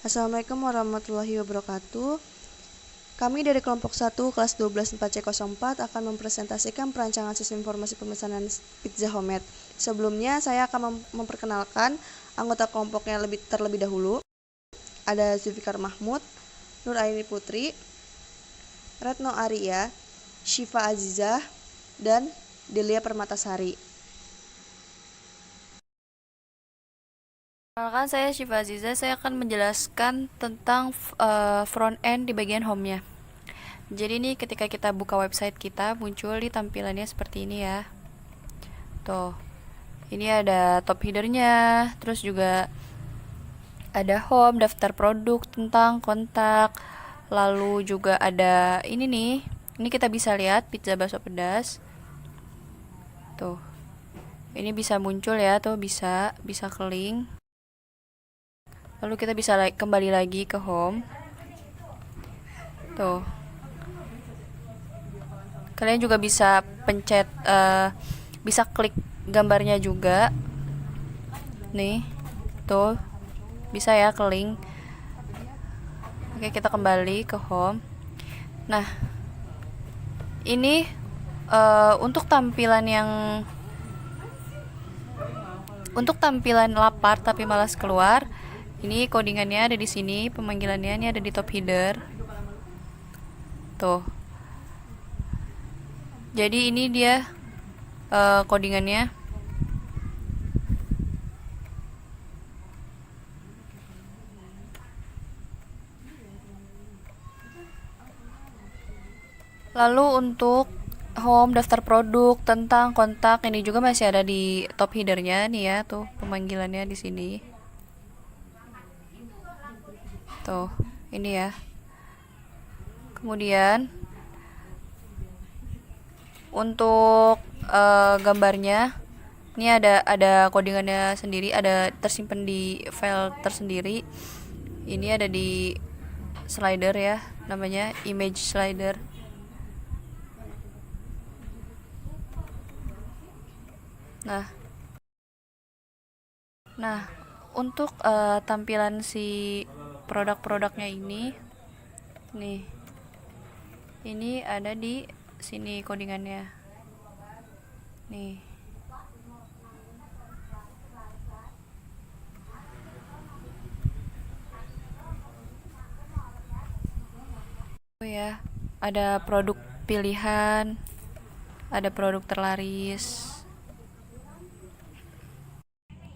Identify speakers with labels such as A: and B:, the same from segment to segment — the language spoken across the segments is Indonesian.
A: Assalamualaikum warahmatullahi wabarakatuh. Kami dari kelompok 1 kelas 12 4C04 akan mempresentasikan perancangan sistem informasi pemesanan pizza homemade. Sebelumnya saya akan memperkenalkan anggota kelompoknya terlebih dahulu. Ada Zulfikar Mahmud, Nur Aini Putri, Retno Arya, Syifa Azizah, dan Delia Permatasari.
B: Perkenalkan, saya Syifa Aziza. Saya akan menjelaskan tentang front end di bagian home-nya. Jadi ini ketika kita buka website kita, muncul di tampilannya seperti ini ya. Tuh, ini ada top header-nya, terus juga ada home, daftar produk, tentang kontak, lalu juga ada ini nih. Ini kita bisa lihat pizza bakso pedas. Tuh, ini bisa muncul ya, tuh bisa ke link. Lalu kita bisa kembali lagi ke home. Tuh, kalian juga bisa pencet, bisa klik gambarnya juga. Nih, tuh bisa ya ke link. Oke, kita kembali ke home. Nah, ini untuk tampilan lapar tapi malas keluar. Ini codingannya ada di sini, pemanggilannya ini ada di top header. Tuh. Jadi ini dia codingannya. Lalu untuk home, daftar produk, tentang kontak, ini juga masih ada di top headernya nih ya, tuh pemanggilannya di sini. Tuh, ini ya. Kemudian untuk gambarnya, ini ada codingannya sendiri, ada tersimpan di file tersendiri. Ini ada di slider ya, namanya image slider. Nah, untuk tampilan si produk-produknya ini, nih, ini ada di sini codingannya. Nih. Oh ya, ada produk pilihan, ada produk terlaris.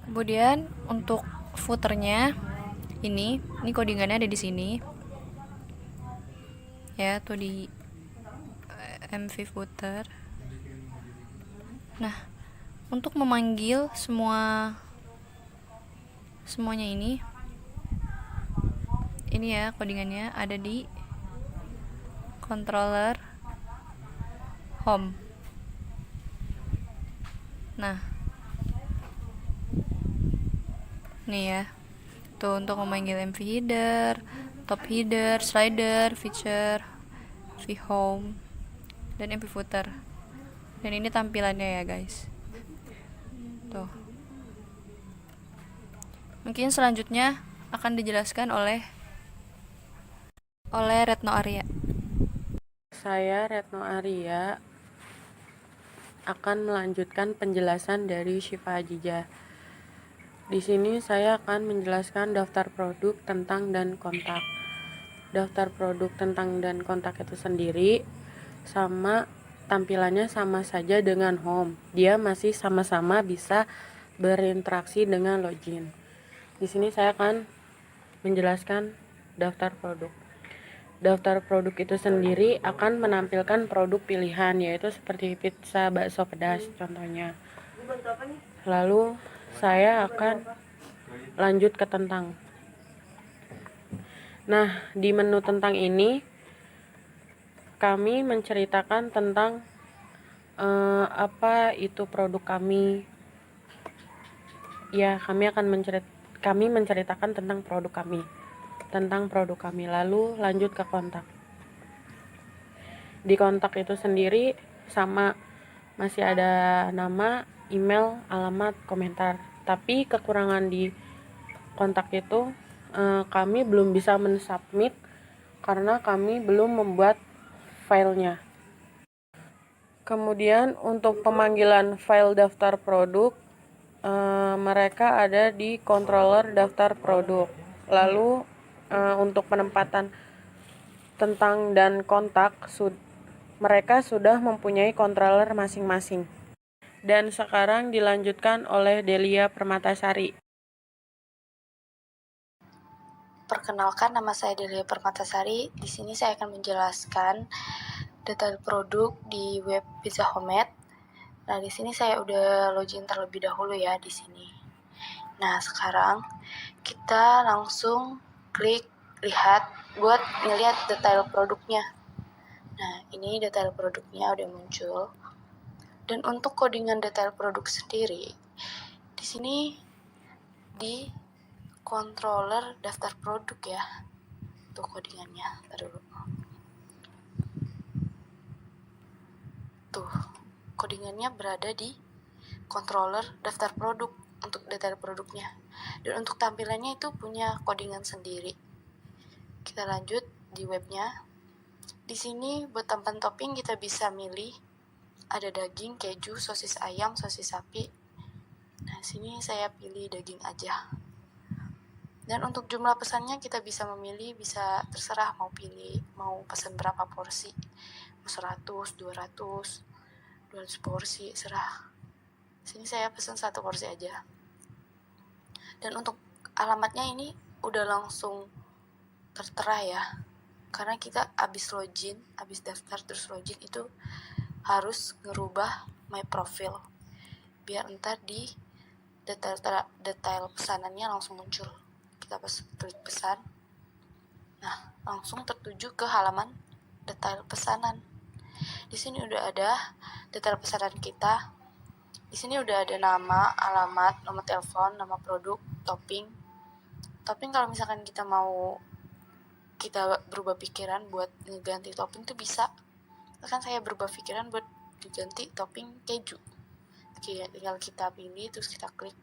B: Kemudian untuk footernya ini codingannya ada di sini. Ya, tuh di MV footer. Nah, untuk memanggil semuanya ini ya codingannya ada di controller home. Nah, nih ya, tuh untuk memanggil MV header, top header, slider, feature, vhome, dan MV footer. Dan ini tampilannya ya guys. Tuh. Mungkin selanjutnya akan dijelaskan oleh Retno Arya.
C: Saya Retno Arya akan melanjutkan penjelasan dari Syifa Ajijah. Di sini saya akan menjelaskan daftar produk, tentang, dan kontak. Daftar produk, tentang, dan kontak itu sendiri sama tampilannya sama saja dengan home. Dia masih sama-sama bisa berinteraksi dengan login. Di sini saya akan menjelaskan daftar produk. Daftar produk itu sendiri akan menampilkan produk pilihan, yaitu seperti pizza bakso pedas contohnya. Lalu saya akan lanjut ke tentang. Nah, di menu tentang ini kami menceritakan tentang apa itu produk kami. Ya, kami menceritakan tentang produk kami. Lalu lanjut ke kontak. Di kontak itu sendiri sama, masih ada nama, email, alamat, komentar. Tapi kekurangan di kontak itu kami belum bisa mensubmit karena kami belum membuat filenya. Kemudian untuk pemanggilan file daftar produk, mereka ada di controller daftar produk. Lalu untuk penempatan tentang dan kontak, mereka sudah mempunyai controller masing-masing. Dan sekarang dilanjutkan oleh Delia Permatasari.
D: Perkenalkan, nama saya Delia Permatasari. Di sini saya akan menjelaskan detail produk di web Pizza Home. Nah, di sini saya udah login terlebih dahulu ya di sini. Nah, sekarang kita langsung klik lihat buat ngeliat detail produknya. Nah, ini detail produknya udah muncul. Dan untuk codingan detail produk sendiri, di sini di controller daftar produk ya. Tuh codingannya, dulu. Tuh, codingannya berada di controller daftar produk untuk detail produknya. Dan untuk tampilannya itu punya codingan sendiri. Kita lanjut di webnya. Di sini buat tambahan topping kita bisa milih ada daging, keju, sosis ayam, sosis sapi. Nah, sini saya pilih daging aja. Dan untuk jumlah pesannya kita bisa memilih, bisa terserah mau pesan berapa porsi. 100, 200 porsi, serah. Sini saya pesan 1 porsi aja. Dan untuk alamatnya ini udah langsung tertera ya. Karena kita habis daftar terus login itu harus ngerubah my profile biar ntar di detail pesanannya langsung muncul. Kita klik pesan. Nah, langsung tertuju ke halaman detail pesanan. Di sini udah ada detail pesanan kita. Di sini udah ada nama, alamat, nomor telepon, nama produk, topping. Topping kalau misalkan kita berubah pikiran buat ngeganti topping tuh bisa. Kan saya berubah pikiran buat diganti topping keju. Tinggal kita pilih terus kita klik.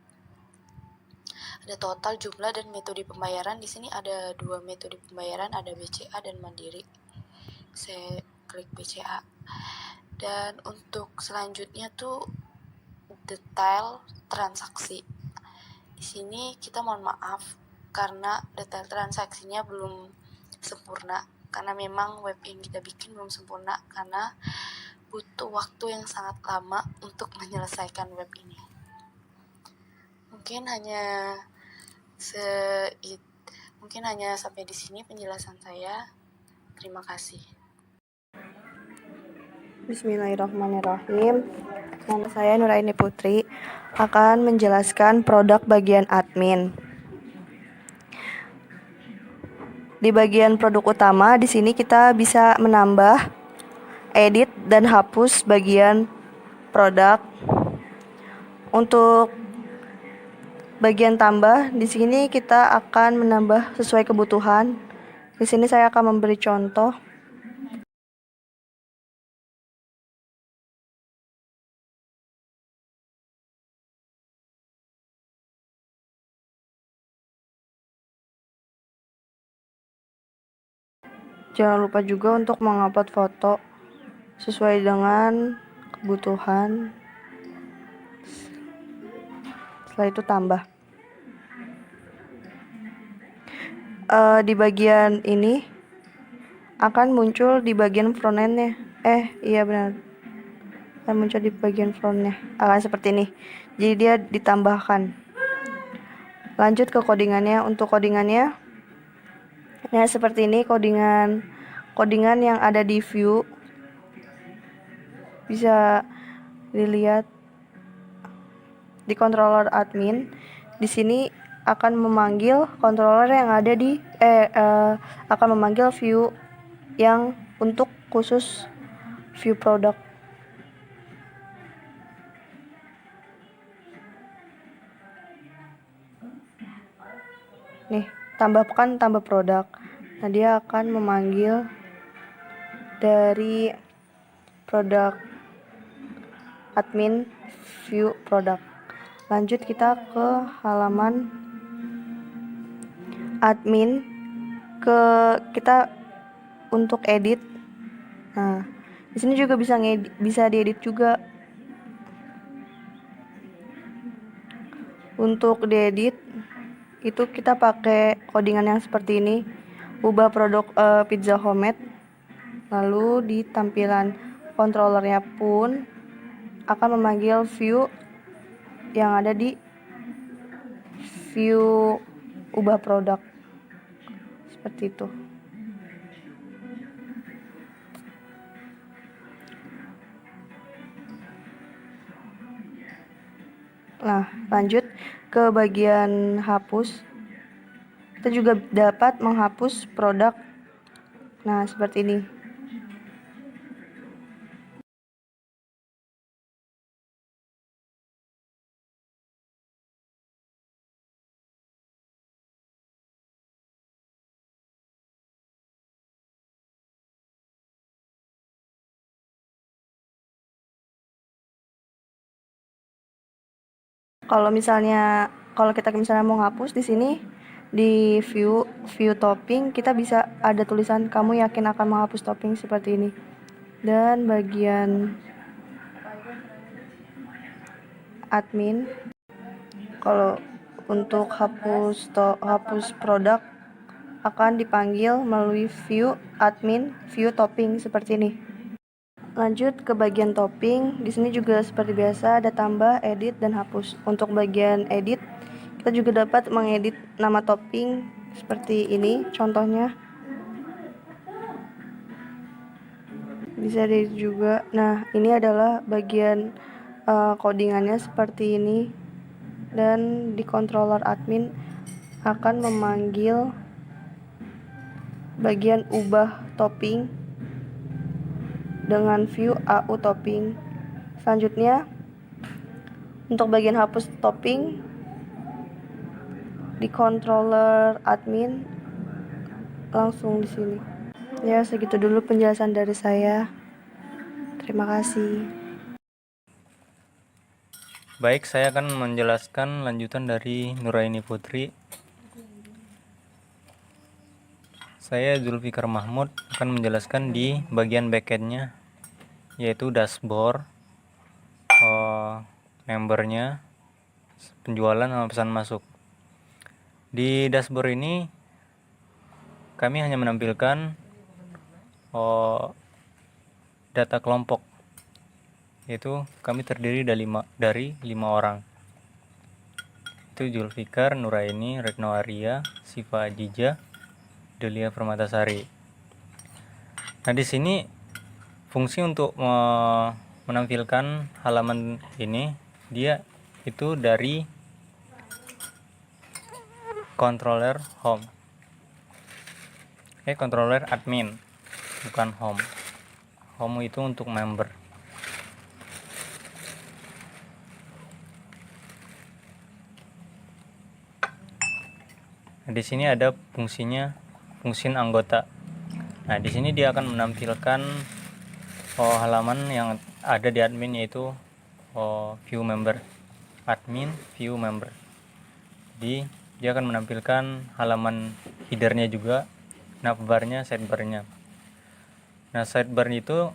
D: Ada total, jumlah, dan metode pembayaran. Di sini ada 2 metode pembayaran, ada BCA dan Mandiri. Saya klik BCA. Dan untuk selanjutnya tuh detail transaksi. Di sini kita mohon maaf karena detail transaksinya belum sempurna. Karena memang web yang kita bikin belum sempurna karena butuh waktu yang sangat lama untuk menyelesaikan web ini. Mungkin hanya sampai di sini penjelasan saya. Terima kasih.
A: Bismillahirrahmanirrahim. Nama saya Nuraini Putri akan menjelaskan produk bagian admin. Di bagian produk utama, di sini kita bisa menambah, edit, dan hapus bagian produk. Untuk bagian tambah, di sini kita akan menambah sesuai kebutuhan. Di sini saya akan memberi contoh. Jangan lupa juga untuk mengupload foto sesuai dengan kebutuhan. Setelah itu tambah. Di bagian ini akan muncul di bagian front end-nya. Iya benar. Akan muncul di bagian front-nya. Akan seperti ini. Jadi dia ditambahkan. Lanjut ke codingannya. Untuk codingannya, nah seperti ini codingan yang ada di view. Bisa dilihat di controller admin. Di sini akan memanggil controller yang ada di akan memanggil view yang untuk khusus view produk. Nih, tambah produk. Nah, dia akan memanggil dari produk admin view produk. Lanjut kita ke halaman admin ke kita untuk edit. Nah, di sini juga bisa diedit juga. Untuk diedit itu kita pakai codingan yang seperti ini. Ubah produk pizza homemade. Lalu di tampilan controllernya pun akan memanggil view yang ada di view ubah produk. Seperti itu. Nah, lanjut ke bagian hapus. Kita juga dapat menghapus produk. Nah, seperti ini. Kalau kita misalnya mau ngapus di sini di view topping kita bisa ada tulisan kamu yakin akan menghapus topping seperti ini. Dan bagian admin kalau untuk hapus produk akan dipanggil melalui view admin view topping seperti ini. Lanjut ke bagian topping. Di sini juga seperti biasa ada tambah, edit, dan hapus. Untuk bagian edit, kita juga dapat mengedit nama topping seperti ini. Contohnya bisa diedit juga. Nah, ini adalah bagian codingannya seperti ini. Dan di controller admin akan memanggil bagian ubah topping dengan view AU topping. Selanjutnya untuk bagian hapus topping di controller admin langsung di sini. Ya, segitu dulu penjelasan dari saya. Terima kasih.
E: Baik, saya akan menjelaskan lanjutan dari Nuraini Putri. Saya Zulfikar Mahmud akan menjelaskan di bagian backendnya, yaitu dashboard, membernya, penjualan sama pesan masuk. Di dashboard ini kami hanya menampilkan data kelompok, yaitu kami terdiri dari 5 orang. Itu Zulfikar, Nuraini, Retno Arya, Siva Ajija, Delia Permatasari. Nah, di sini fungsi untuk menampilkan halaman ini dia itu dari controller home. Controller admin, bukan home. Home itu untuk member. Nah, di sini ada fungsi anggota. Nah, di sini dia akan menampilkan halaman yang ada di admin, yaitu view member, admin view member. Jadi dia akan menampilkan halaman headernya juga, navbarnya, sidebarnya. Nah, sidebar itu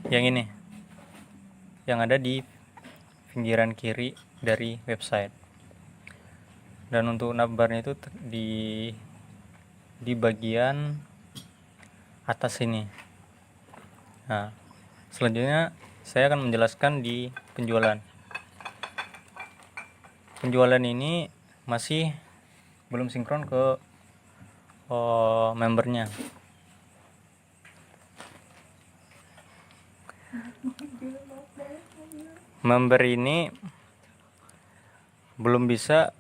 E: yang ini, yang ada di pinggiran kiri dari website. Dan untuk navbarnya itu di bagian atas ini. Nah, selanjutnya saya akan menjelaskan di penjualan. Penjualan ini masih belum sinkron ke membernya. Member ini belum bisa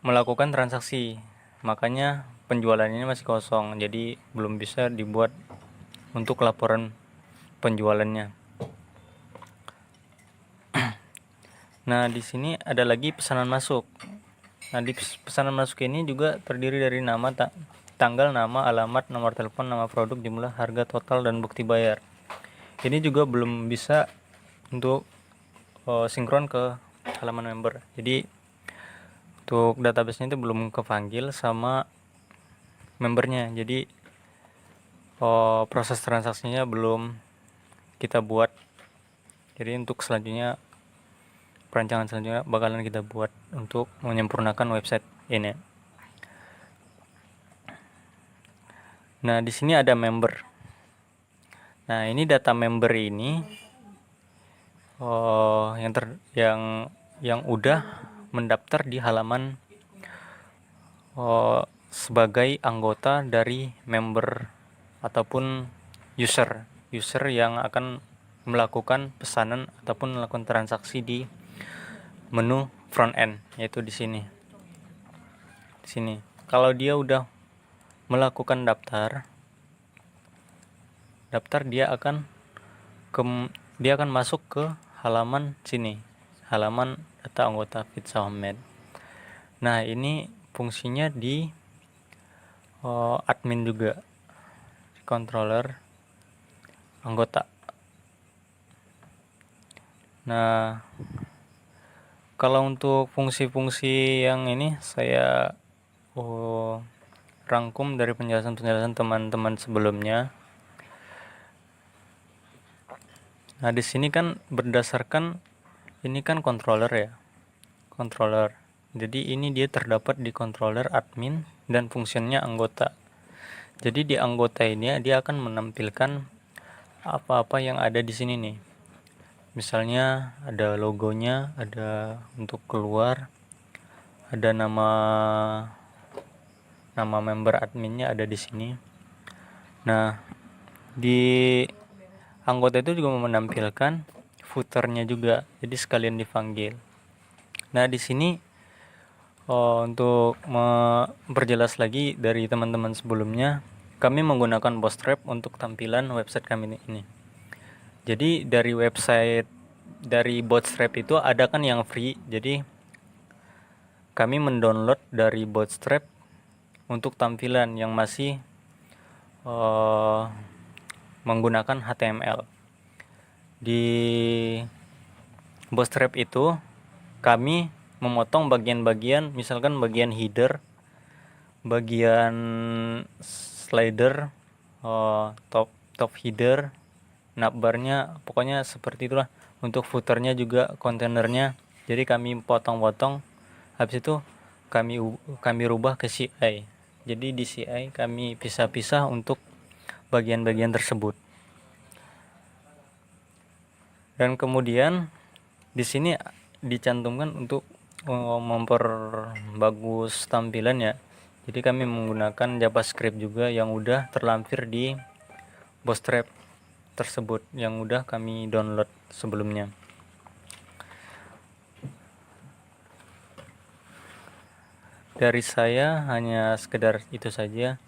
E: melakukan transaksi, makanya penjualan ini masih kosong, jadi belum bisa dibuat untuk laporan penjualannya. Nah, di sini ada lagi pesanan masuk. Nah, di pesanan masuk ini juga terdiri dari nama, tanggal, nama, alamat, nomor telepon, nama produk, jumlah, harga total, dan bukti bayar. Ini juga belum bisa untuk sinkron ke halaman member. Jadi untuk database-nya itu belum kepanggil sama membernya, jadi proses transaksinya belum kita buat. Jadi untuk selanjutnya, perancangan selanjutnya bakalan kita buat untuk menyempurnakan website ini. Nah, di sini ada member. Nah, ini data member ini yang udah mendaftar di halaman sebagai anggota dari member ataupun user yang akan melakukan pesanan ataupun melakukan transaksi di menu front end, yaitu di sini. Kalau dia udah melakukan daftar, dia akan masuk ke halaman sini, halaman data anggota Pizza Home. Nah, ini fungsinya di admin juga, controller anggota. Nah, kalau untuk fungsi-fungsi yang ini saya rangkum dari penjelasan teman-teman sebelumnya. Nah, di sini kan berdasarkan ini kan controller ya. Controller. Jadi ini dia terdapat di controller admin dan fungsinya anggota. Jadi di anggota ini dia akan menampilkan apa-apa yang ada di sini nih. Misalnya ada logonya, ada untuk keluar, ada nama member adminnya ada di sini. Nah, di anggota itu juga menampilkan footernya juga, jadi sekalian dipanggil. Nah, di sini untuk memperjelas lagi dari teman-teman sebelumnya, kami menggunakan Bootstrap untuk tampilan website kami ini. Jadi dari Bootstrap itu ada kan yang free, jadi kami mendownload dari Bootstrap untuk tampilan yang masih menggunakan HTML. Di Bootstrap itu kami memotong bagian-bagian, misalkan bagian header, bagian slider, top header, navbarnya, pokoknya seperti itulah. Untuk footernya juga, kontainernya, jadi kami potong-potong. Habis itu kami rubah ke CI. Jadi di CI kami pisah-pisah untuk bagian-bagian tersebut. Dan kemudian di sini dicantumkan untuk memperbagus tampilannya. Jadi kami menggunakan JavaScript juga yang udah terlampir di Bootstrap tersebut, yang udah kami download sebelumnya. Dari saya hanya sekedar itu saja.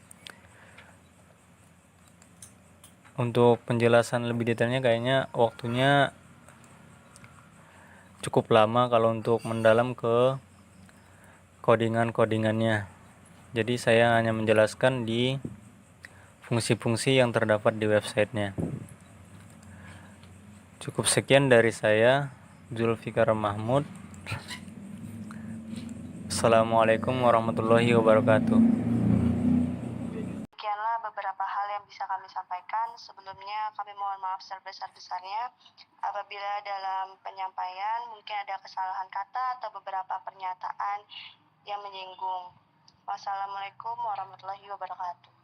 E: Untuk penjelasan lebih detailnya kayaknya waktunya cukup lama kalau untuk mendalam ke codingannya. Jadi saya hanya menjelaskan di fungsi-fungsi yang terdapat di websitenya. Cukup sekian dari saya, Zulfikar Mahmud. Assalamualaikum warahmatullahi wabarakatuh.
A: Demikianlah beberapa hal yang bisa kami sampaikan. Sebelumnya kami mohon maaf sebesar-besarnya apabila dalam penyampaian mungkin ada kesalahan kata atau beberapa pernyataan yang menyinggung. Wassalamualaikum warahmatullahi wabarakatuh.